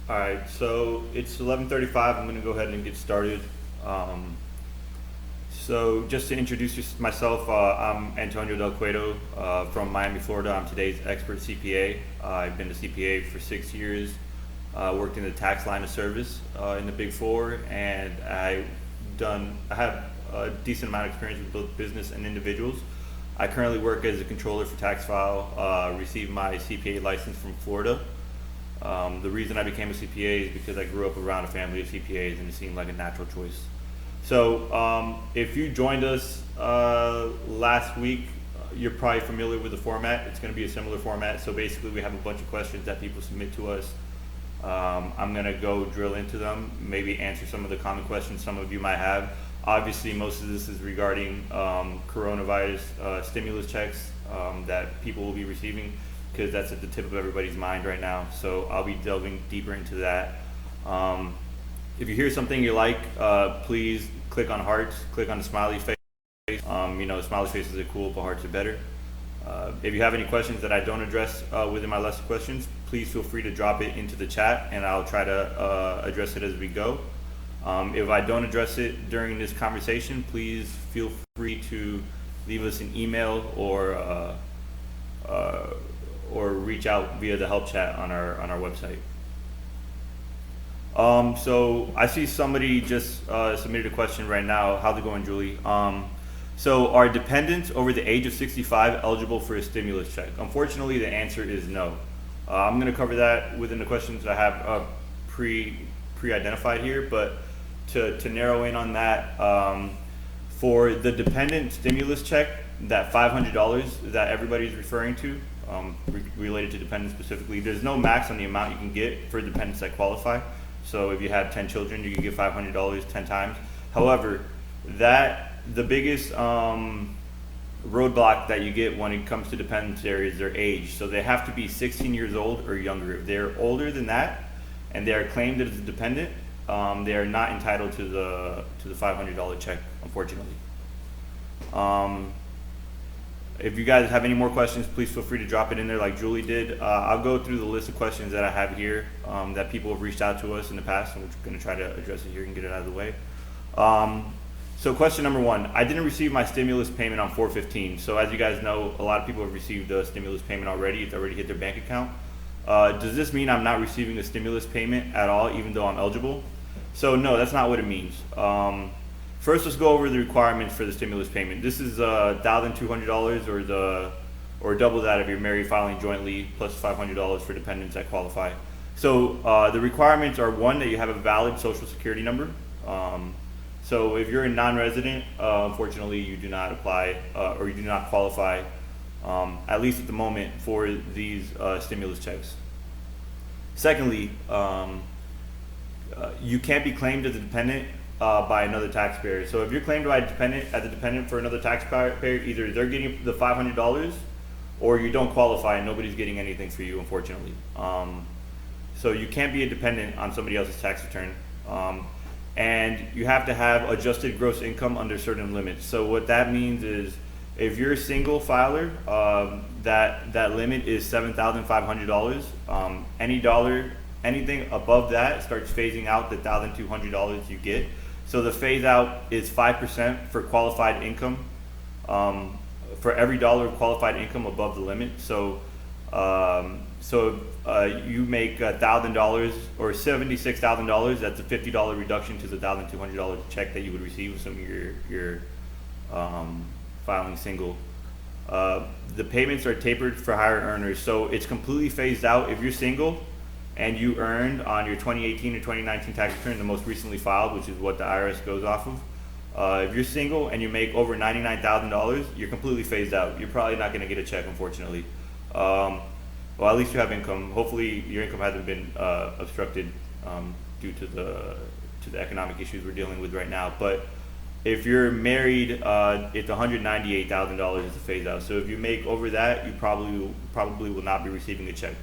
All right, so it's 11:35. I'm going to go ahead and get started. Um, so just to introduce myself, I'm Antonio Del Cueto from Miami, Florida. I'm today's expert CPA. I've been a CPA for 6 years, worked in the tax line of service in the Big Four, and I have a decent amount of experience with both business and individuals. I currently work as a controller for tax file, received my CPA license from Florida. The reason I became a CPA is because I grew up around a family of CPAs and it seemed like a natural choice. So if you joined us last week, you're probably familiar with the format. It's going to be a similar format. So basically we have a bunch of questions that people submit to us. I'm going to go drill into them, maybe answer some of the common questions some of you might have. Obviously, most of this is regarding coronavirus stimulus checks that people will be receiving, because that's at the tip of everybody's mind right now. So I'll be delving deeper into that. If you hear something you like, please click on hearts, click on the smiley face. Smiley faces are cool, but hearts are better. If you have any questions that I don't address within my lesson questions, please feel free to drop it into the chat and I'll try to address it as we go. If I don't address it during this conversation, please feel free to leave us an email or reach out via the help chat on our website. So I see somebody just submitted a question right now. How's it going, Julie? So are dependents over the age of 65 eligible for a stimulus check? Unfortunately, the answer is no. I'm going to cover that within the questions I have pre-identified here, but to narrow in on that, for the dependent stimulus check, that $500 that everybody's referring to, related to dependents specifically, there's no max on the amount you can get for dependents that qualify. So if you have 10 children, you can get $500 10 times. However, the biggest roadblock that you get when it comes to dependents there is their age. So they have to be 16 years old or younger. If they're older than that and they are claimed as a dependent, they are not entitled to the $500 check, unfortunately. If you guys have any more questions, please feel free to drop it in there like Julie did. I'll go through the list of questions that I have here that people have reached out to us in the past, and we're going to try to address it here and get it out of the way. So question number one, I didn't receive my stimulus payment on 4/15. So as you guys know, a lot of people have received a stimulus payment already. It's already hit their bank account. Does this mean I'm not receiving a stimulus payment at all, even though I'm eligible? So no, that's not what it means. First, let's go over the requirements for the stimulus payment. This is $1,200 or double that if you're married filing jointly, plus $500 for dependents that qualify. So the requirements are, one, that you have a valid social security number. So if you're a non-resident, unfortunately you do not apply or you do not qualify, at least at the moment, for these stimulus checks. Secondly, you can't be claimed as a dependent by another taxpayer. So if you're claimed by a dependent for another taxpayer, either they're getting the $500 or you don't qualify and nobody's getting anything for you, unfortunately. So you can't be a dependent on somebody else's tax return. And you have to have adjusted gross income under certain limits. So what that means is, if you're a single filer, that limit is $7,500. Anything above that starts phasing out the $1,200 you get. So the phase out is 5% for qualified income, for every dollar of qualified income above the limit. So you make $1,000 or $76,000. That's a $50 reduction to the $1,200 check that you would receive, assuming you're filing single. The payments are tapered for higher earners, so it's completely phased out if you're single and you earned on your 2018 or 2019 tax return, the most recently filed, which is what the IRS goes off of. If you're single and you make over $99,000, you're completely phased out. You're probably not going to get a check, unfortunately. Well, at least you have income. Hopefully your income hasn't been obstructed due to the economic issues we're dealing with right now. But if you're married, it's $198,000 is the phase out. So if you make over that, you probably will not be receiving a check.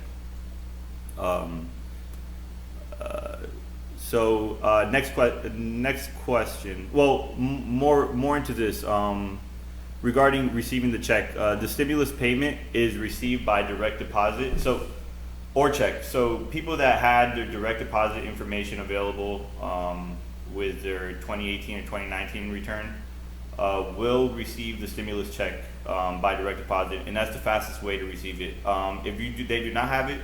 Next question. Well, more into this. Regarding receiving the check, the stimulus payment is received by direct deposit. So Or check. So people that had their direct deposit information available with their 2018 or 2019 return will receive the stimulus check by direct deposit, and that's the fastest way to receive it. If they do not have it,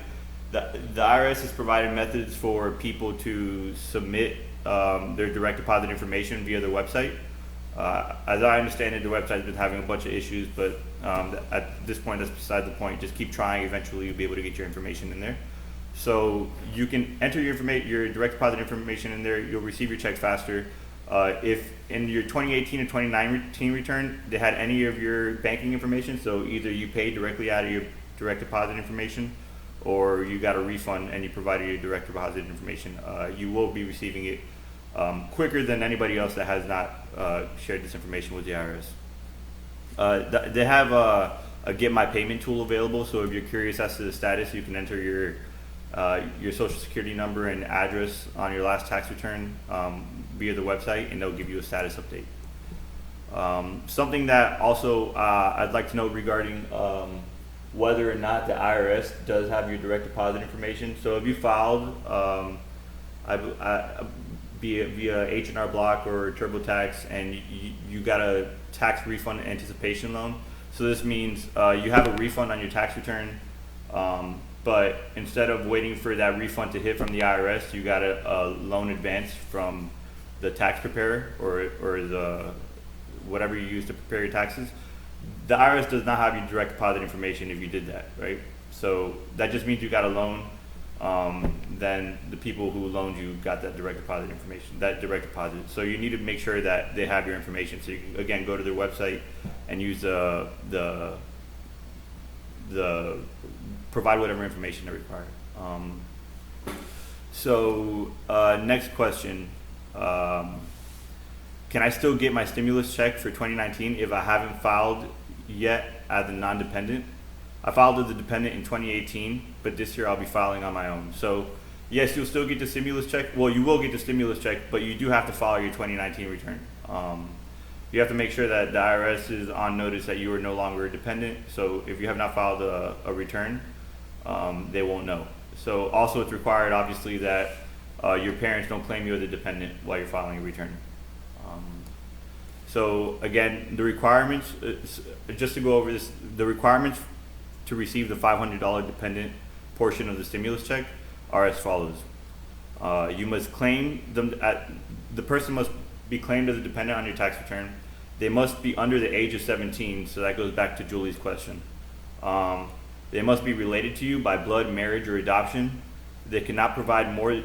the IRS has provided methods for people to submit their direct deposit information via their website. As I understand it, the website's been having a bunch of issues, but at this point, that's beside the point. Just keep trying. Eventually, you'll be able to get your information in there. So you can enter your direct deposit information in there. You'll receive your checks faster. If in your 2018 or 2019 return, they had any of your banking information, so either you paid directly out of your direct deposit information, or you got a refund and you provided your direct deposit information, you will be receiving it quicker than anybody else that has not shared this information with the IRS. They have a Get My Payment tool available, so if you're curious as to the status, you can enter your social security number and address on your last tax return via the website, and they'll give you a status update. Something that also I'd like to note regarding whether or not the IRS does have your direct deposit information. So if you filed via H&R Block or TurboTax and you got a tax refund anticipation loan, so this means you have a refund on your tax return, but instead of waiting for that refund to hit from the IRS, you got a loan advance from the tax preparer or the whatever you use to prepare your taxes. The IRS does not have your direct deposit information if you did that, right? So that just means you got a loan. Then the people who loaned you got that direct deposit information, that direct deposit. So you need to make sure that they have your information. So you can, again, go to their website and use the provide whatever information they require. Next question. Can I still get my stimulus check for 2019 if I haven't filed yet as a non-dependent? I filed as a dependent in 2018, but this year I'll be filing on my own. So yes, you'll still get the stimulus check. Well, you will get the stimulus check, but you do have to file your 2019 return. You have to make sure that the IRS is on notice that you are no longer a dependent. So if you have not filed a return, they won't know. So also it's required, obviously, that your parents don't claim you as a dependent while you're filing a return. So again, the requirements, just to go over this, the requirements to receive the $500 dependent portion of the stimulus check are as follows. You must claim them the person must be claimed as a dependent on your tax return. They must be under the age of 17, so that goes back to Julie's question. They must be related to you by blood, marriage, or adoption. They cannot provide more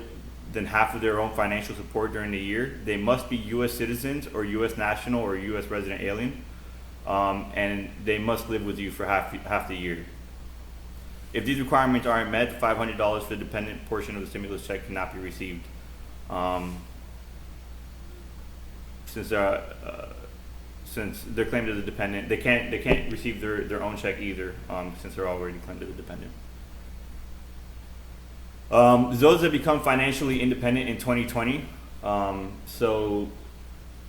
than half of their own financial support during the year. They must be U.S. citizens or U.S. national or U.S. resident alien, and they must live with you for half the year. If these requirements aren't met, $500 for the dependent portion of the stimulus check cannot be received. Since they're claimed as a dependent, they can't receive their own check either, since they're already claimed as a dependent. Those that become financially independent in 2020. So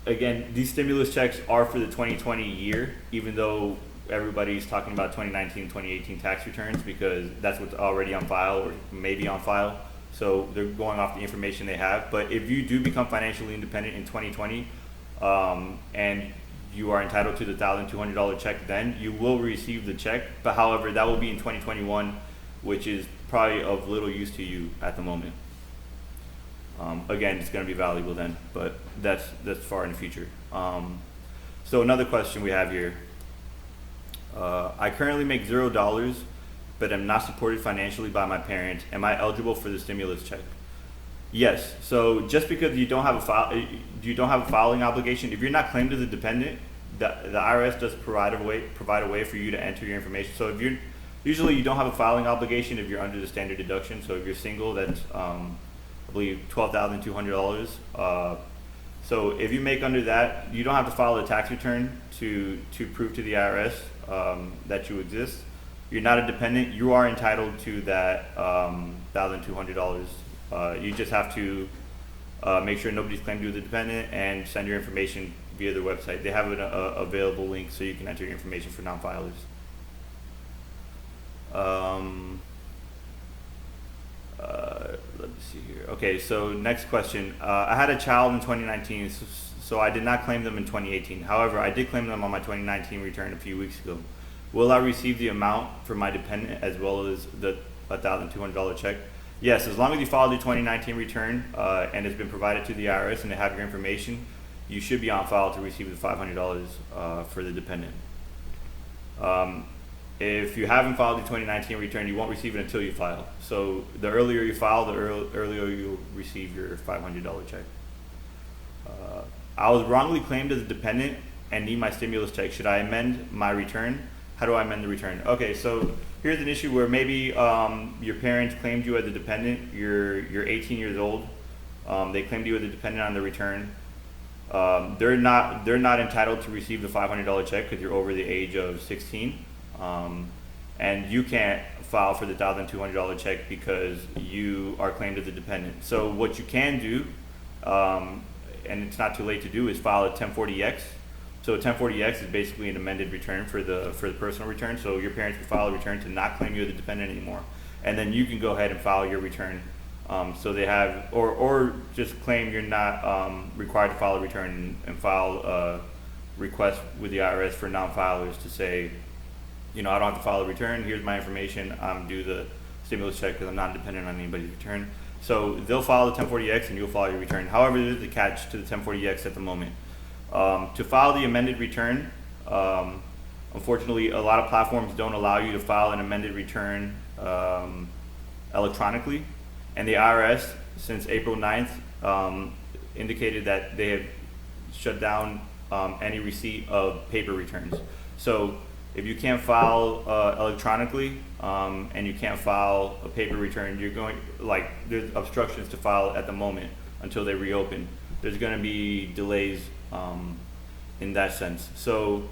again, these stimulus checks are for the 2020 year, even though everybody's talking about 2019, 2018 tax returns, because that's what's already on file or maybe on file. So they're going off the information they have. But if you do become financially independent in 2020, and you are entitled to the $1,200 check, then you will receive the check. But however, that will be in 2021, which is probably of little use to you at the moment. Again, it's going to be valuable then, but that's far in the future. So another question we have here. I currently make $0, but am not supported financially by my parents. Am I eligible for the stimulus check? Yes. So just because you don't have a filing obligation, if you're not claimed as a dependent, the IRS does provide a way for you to enter your information. So if you're usually you don't have a filing obligation if you're under the standard deduction. So if you're single, that's I believe $12,200. So if you make under that, you don't have to file a tax return to prove to the IRS that you exist. You're not a dependent. You are entitled to that $1,200. You just have to make sure nobody's claimed you as a dependent and send your information via their website. They have an available link so you can enter your information for non-filers. Okay, so next question. I had a child in 2019, so I did not claim them in 2018. However, I did claim them on my 2019 return a few weeks ago. Will I receive the amount for my dependent as well as the $1,200 check? Yes, as long as you filed your 2019 return and it's been provided to the IRS and they have your information, you should be on file to receive the $500 for the dependent. If you haven't filed the 2019 return, you won't receive it until you file. So the earlier you file, the earlier you'll receive your $500 check. I was wrongly claimed as a dependent and need my stimulus check. Should I amend my return? How do I amend the return? Okay, so here's an issue where maybe your parents claimed you as a dependent. You're 18 years old. They claimed you as a dependent on the return. They're not entitled to receive the $500 check because you're over the age of 16. And you can't file for the $1,200 check because you are claimed as a dependent. So what you can do, and it's not too late to do, is file a 1040X. So a 1040X is basically an amended return for the personal return. So your parents can file a return to not claim you as a dependent anymore, and then you can go ahead and file your return. So they have, or just claim you're not required to file a return and file a request with the IRS for non-filers to say, I don't have to file a return. Here's my information. I'm due the stimulus check because I'm not dependent on anybody's return. So they'll file the 1040X and you'll file your return. However, there's a catch to the 1040X at the moment. To file the amended return, unfortunately, a lot of platforms don't allow you to file an amended return electronically. And the IRS, since April 9th, indicated that they have shut down any receipt of paper returns. So if you can't file electronically and you can't file a paper return, there's obstructions to file at the moment until they reopen. There's going to be delays in that sense. So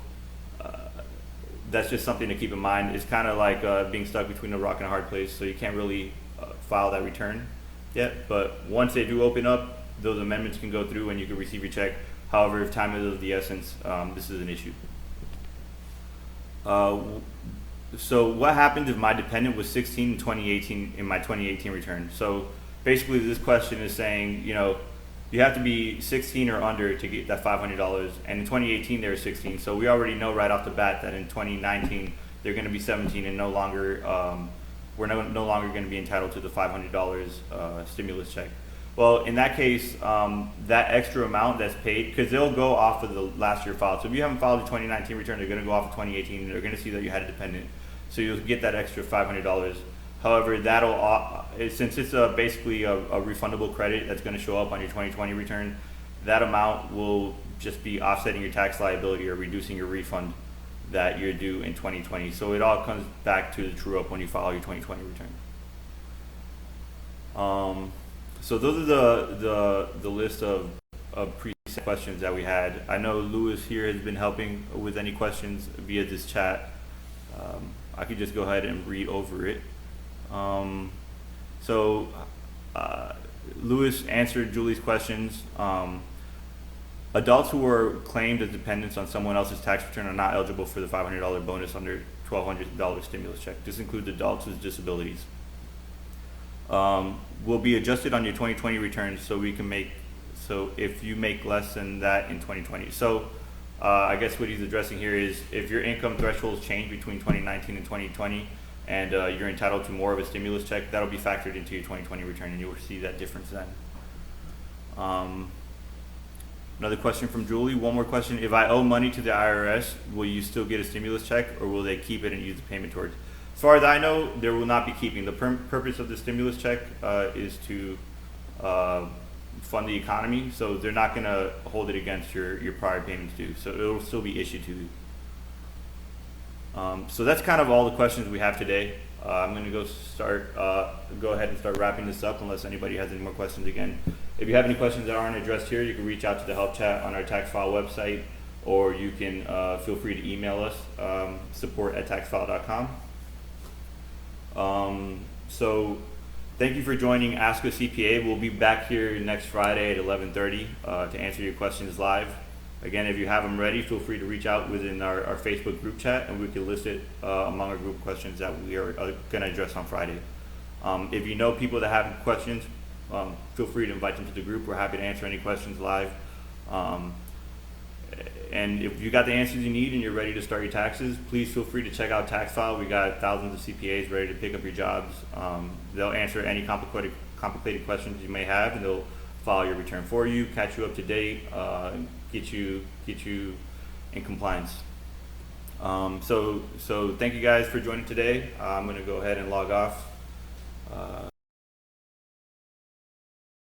that's just something to keep in mind. It's kind of like being stuck between a rock and a hard place, so you can't really file that return yet. But once they do open up, those amendments can go through and you can receive your check. However, if time is of the essence, this is an issue. So what happens if my dependent was 16 in 2018 in my 2018 return? So basically this question is saying, you have to be 16 or under to get that $500, and in 2018 they were 16. So we already know right off the bat that in 2019 they're going to be 17 and no longer we're no longer going to be entitled to the $500 stimulus check. Well, in that case, that extra amount that's paid, because they'll go off of the last year filed. So if you haven't filed the 2019 return, they're going to go off of 2018 and they're going to see that you had a dependent. So you'll get that extra $500. However, since it's basically a refundable credit that's going to show up on your 2020 return, that amount will just be offsetting your tax liability or reducing your refund that you're due in 2020. So it all comes back to the true up when you file your 2020 return. So those are the list of preset questions that we had. I know Lewis here has been helping with any questions via this chat. I could just go ahead and read over it. Lewis answered Julie's questions. Adults who are claimed as dependents on someone else's tax return are not eligible for the $500 bonus under $1,200 stimulus check. This includes adults with disabilities. Will be adjusted on your 2020 returns so if you make less than that in 2020. So I guess what he's addressing here is if your income thresholds change between 2019 and 2020 and you're entitled to more of a stimulus check, that'll be factored into your 2020 return and you'll see that difference then. Another question from Julie. One more question. If I owe money to the IRS, will you still get a stimulus check or will they keep it and use the payment towards? As far as I know, there will not be keeping. The purpose of the stimulus check is to fund the economy, so they're not going to hold it against your prior payments due. So it will still be issued to you. So that's kind of all the questions we have today. I'm going to go ahead and start wrapping this up unless anybody has any more questions again. If you have any questions that aren't addressed here, you can reach out to the help chat on our tax file website, or you can feel free to email us, support@taxfile.com. So thank you for joining Ask a CPA. We'll be back here next Friday at 11:30 to answer your questions live. Again, if you have them ready, feel free to reach out within our Facebook group chat and we can list it among our group questions that we are going to address on Friday. If you know people that have questions, feel free to invite them to the group. We're happy to answer any questions live. And if you got the answers you need and you're ready to start your taxes, please feel free to check out Tax File. We got thousands of CPAs ready to pick up your jobs. They'll answer any complicated questions you may have, and they'll file your return for you, catch you up to date, get you in compliance. So thank you guys for joining today. I'm going to go ahead and log off.